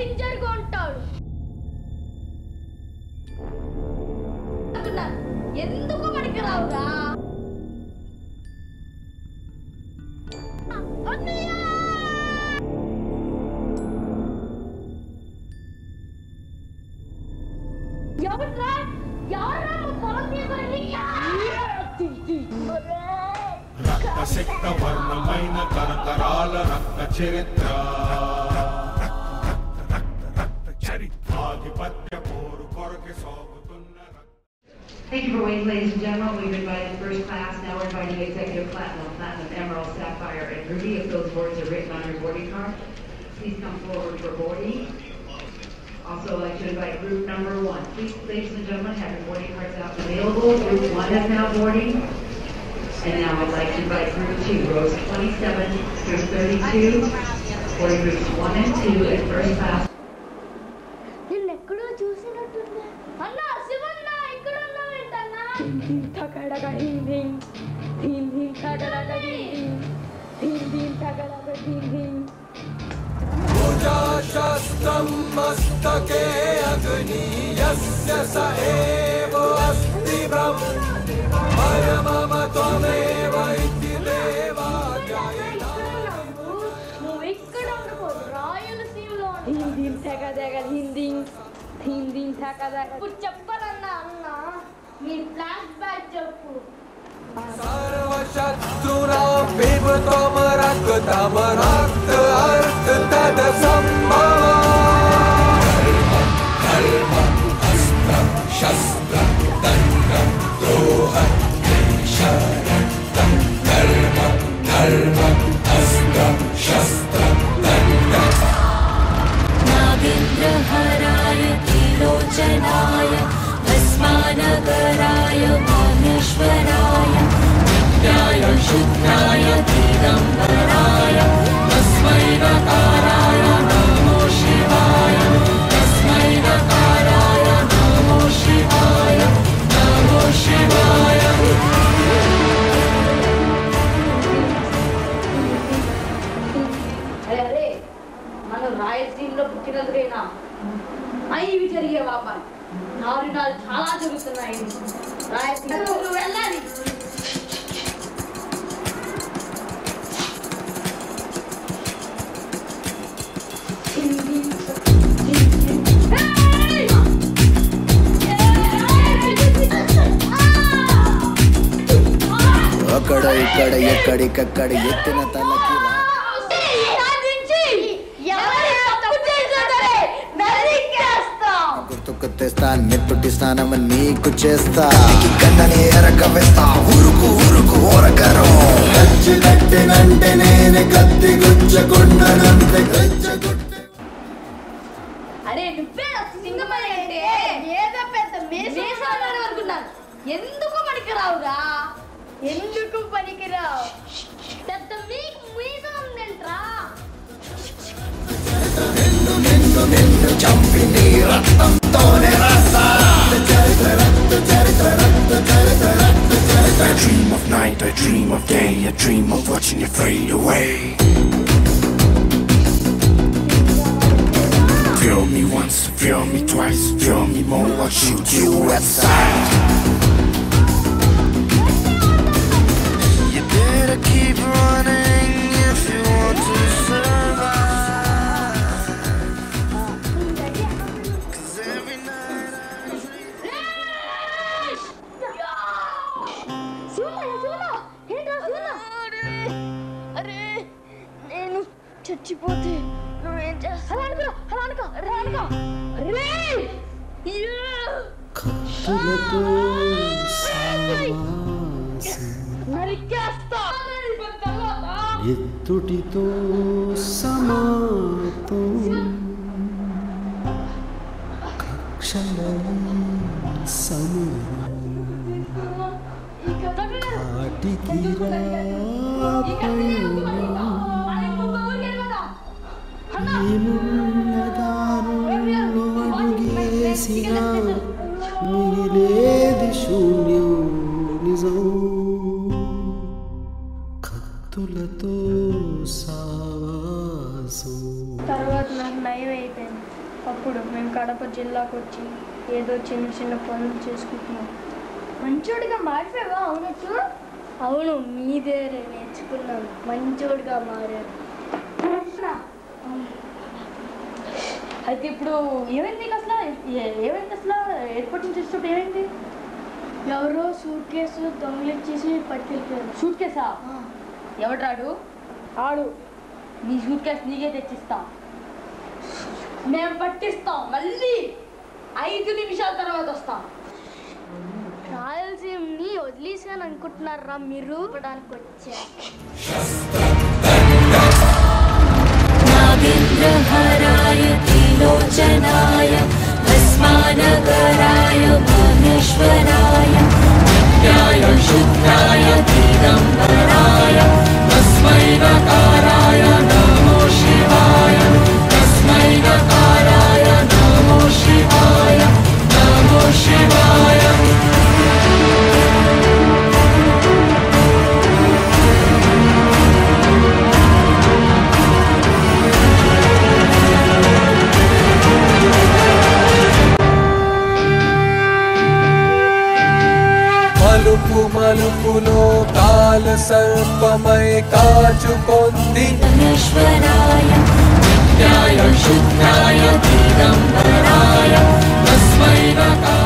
Danger గా ఉంటాడు. ఎందుకు మనకి రావురా? ఎవరా పొలం రక్తసిక్త వర్ణమైన తరతరాల రక్త చరిత్ర చరిత్రాధిపత్య పోరు కొరకి సాగుతున్న. Thank you for waiting, ladies and gentlemen. We've invited first class. Now we're inviting executive platinum, emerald, sapphire, and ruby. If those words are written on your boarding card, please come forward for boarding. Also, I'd like to invite group number 1. Please, ladies and gentlemen, have your boarding cards out available. Group 1 is now boarding. And now I'd like to invite group 2, rows 27 through 32, boarding groups 1 and 2 in first class. शस्त्रं मस्तके अग्नि यस्य स एव अस्ति परमम त्वमेव इति देवा जयता. నువ్వు ఇక్కడ ఉండకూడదు, రాయలసీమలో ఇప్పుడు చెప్పాలన్నా అన్న మీ ఫ్లాష్ బ్యాక్ చెప్పు. सर्वशत्रुणां पिबत्वं रक्तं रक्त अर्थ तदसम्भवम्. कर्म अस्त्र शस्त्र दण्ड द्रोह शरक्तं कर्म धर्म अस्त्र शस्त्र दण्ड. नागेन्द्रहराय त्रिलोचनाय भस्मानगराय माहेश्वराय नित्याय शुद्धाय दिगम्बराय तस्मै नकाराय नमो शिवाय तस्मै नकाराय नमो शिवाय नमो शिवाय. అరే మనం రాయలసీమలో పుట్టినందుకైనా ఇవి జరిగే పాపాలు దారుణాలు చాలా జరుగుతున్నాయి. రాయలసీమ వెళ్ళాలి. అక్కడ ఇక్కడ ఎక్కడికక్కడ ఎత్తిన తలకి గుర్తుకు తెస్తా నెత్తుటి స్నానం నీకు చేస్తా కన్నని ఎరక వేస్తా ఊరుకు ఊరుకు ఊరకరు గచ్చి కట్టినంటే నేను కత్తి గుచ్చకుండనంతే గచ్చగుట్టే. అరే నువ్వే సింగమని అంటే ఏదో పెద్ద మీసాలు అనుకున్నాను. ఎందుకు పనికి రావురా? ఎందుకు పనికి రావు? పెద్ద మీకు మీసం ఉందంట్రా. నిన్ను నిన్ను నిన్ను చంపి నీ రక్తంతోనే రాస్తా. I dream of night, I dream of day, I dream of watching you fade away. Feel me once, feel me twice, feel me more, I'll shoot you outside. You better keep running if you want to survive. 'Cause every night I అరే నేను చచ్చిపోతే నువ్వేం చేస్తావు? ఎత్తుటితో సమాతం కక్షణం సమయం కాటికి ఏమున్నదారుల్లో అడుగేసిన మిగిలేది శూన్యం నిజం కత్తులతో సావాసం తర్వాత నాకు నయం అయిపోయింది. అప్పుడు మేము కడప జిల్లాకు వచ్చి ఏదో చిన్న చిన్న పనులు చేసుకుంటున్నాం. మంచోడిగా మారిపోయావా? అవునట్టు. అవును, మీ దగ్గరే నేర్చుకున్నాను మంచోడిగా మారాను. అయితే ఇప్పుడు ఏమైంది నీకు అసలు? ఎయిర్పోర్ట్ నుంచి వచ్చేటప్పుడు ఏమైంది? ఎవరో సూట్ కేసు దొంగలిచ్చేసి పట్టుకెళ్ళిపోయారు. సూట్ కేసా? ఎవడు రాడు? ఆడు. నీ సూట్ కేసు నీకే తెచ్చిస్తాం, మేము పట్టిస్తాం. మళ్ళీ 5 నిమిషాల తర్వాత వస్తాం. రాయలసీమని వదిలేసాను అనుకుంటున్నారా మీరు? ఇవ్వడానికి వచ్చా. नागेन्द्रहाराय त्रिलोचनाय भस्मानगराय महेश्वराय नित्याय शुद्धाय दिगम्बराय तस्मै नकाराय नमो शिवाय तस्मै नकाराय नमो शिवाय नमो शिवाय మలుపు మలుపులో కాల సర్పమై కాచుకొంది महेश्वराय नित्याय शुद्धाय दिगम्बराय तस्मै नकाराय